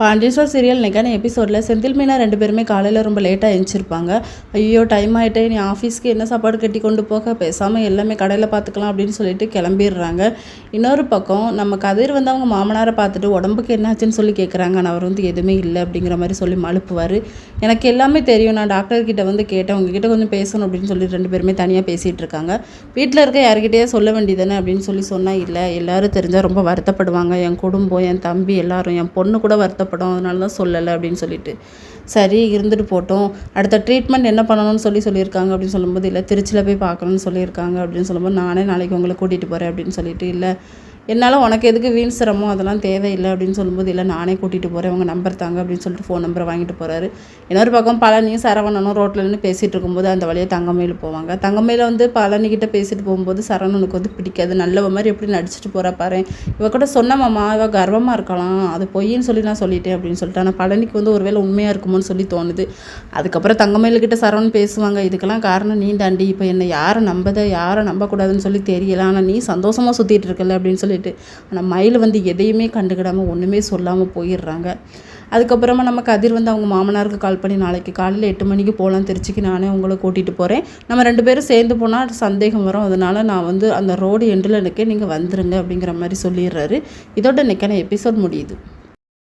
Pandian store serial இன்னைக்கான எபிசோடில் செந்தில் மீனா 2 பேருமே காலையில் ரொம்ப லேட்டாக எழுந்திருப்பாங்க. ஐயோ டைம் ஆகிட்டே, நீ ஆஃபீஸ்க்கு என்ன சாப்பாடு கட்டி கொண்டு போக, பேசாமல் எல்லாமே கடையில் பார்த்துக்கலாம் அப்படின்னு சொல்லிட்டு கிளம்பிடுறாங்க. இன்னொரு பக்கம் நம்ம கதிர் வந்து அவங்க மாமனாரை பார்த்துட்டு உடம்புக்கு என்னாச்சுன்னு சொல்லி கேட்குறாங்க. ஆனால் அவர் வந்து எதுவுமே இல்லை அப்படிங்கிற மாதிரி சொல்லி மழுப்புவார். எனக்கு எல்லாமே தெரியும், நான் டாக்டர்கிட்ட வந்து கேட்டேன், உங்ககிட்ட கொஞ்சம் பேசணும் அப்படின்னு சொல்லி 2 பேருமே தனியாக பேசிகிட்டு இருக்காங்க. வீட்டில் இருக்க யாருக்கிட்டே சொல்ல வேண்டியதானே அப்படின்னு சொல்லி சொன்னால், இல்லை எல்லோரும் தெரிஞ்சால் ரொம்ப வருத்தப்படுவாங்க, என் குடும்பம், என் தம்பி எல்லாரும், என் பொண்ணு கூட வருத்தப்படும், அதனால தான் சொல்லலை அப்படின்னு சொல்லிட்டு, சரி இருந்துட்டு போட்டோம், அடுத்த ட்ரீட்மெண்ட் என்ன பண்ணணும்னு சொல்லியிருக்காங்க அப்படின்னு சொல்லும்போது, இல்லை திருச்சியில் போய் பார்க்கணும்னு சொல்லியிருக்காங்க அப்படின்னு சொல்லும்போது, நானே நாளைக்கு உங்களை கூட்டிகிட்டு போகிறேன் அப்படின்னு சொல்லிட்டு, இல்லை என்னால் உனக்கு எதுக்கு வீண் சிரமம், அதெல்லாம் தேவையில்லை அப்படின்னு சொல்லும்போது, இல்லை நானே கூட்டிகிட்டு போகிறேன், உங்கள் நம்பர் தாங்க அப்படின்னு சொல்லிட்டு ஃபோன் நம்பரை வாங்கிட்டு போகிறாரு. இன்னொரு பக்கம் பழனியும் சரவணனும் ரோட்டில் நின்று பேசிகிட்டு இருக்கும்போது அந்த வழியாக தங்கமயில் போவாங்க. தங்கமயில வந்து பழனிக்கிட்ட பேசிட்டு போகும்போது சரவணனுக்கு வந்து பிடிக்காது, நல்லவ மாதிரி எப்படி நடிச்சிட்டு போகிறா பாரு, இவ கூட சொன்னமாம்மா இவ கர்வமாக இருக்கலாம், அது பொய்ன்னு சொல்லி நான் சொல்லிட்டேன் அப்படின்னு சொல்லிட்டு, ஆனால் பழனிக்கு வந்து ஒருவேளை உண்மையாக இருக்குமோன்னு சொல்லி தோணுது. அதுக்கப்புறம் தங்கமயில்கிட்ட சரவணன் பேசுவாங்க, இதுக்கெல்லாம் காரணம் நீ தாண்டி, இப்போ என்னை யாரை யாரை நம்பக்கூடாதுன்னு சொல்லி தெரியல, ஆனால் நீ சந்தோஷமாக சுற்றிட்டு இருக்கல அப்படின்னு சொல்லிட்டு, ஆனால் மயில் வந்து எதையுமே கண்டுக்கிடாமல் ஒன்றுமே சொல்லாமல் போயிடுறாங்க. அதுக்கப்புறமா நம்ம கதிர் வந்து அவங்க மாமனாருக்கு கால் பண்ணி, நாளைக்கு காலையில் 8 மணிக்கு போகலாம் திருச்சிக்கு, நானே உங்களை கூட்டிகிட்டு போகிறேன், நம்ம 2 பேரும் சேர்ந்து போனால் சந்தேகம் வரும், அதனால் நான் வந்து அந்த ரோடு எண்டில் இருக்கே, நீங்கள் வந்துருங்க அப்படிங்கிற மாதிரி சொல்லிடுறாரு. இதோட இன்னைக்கான எபிசோட் முடியுது.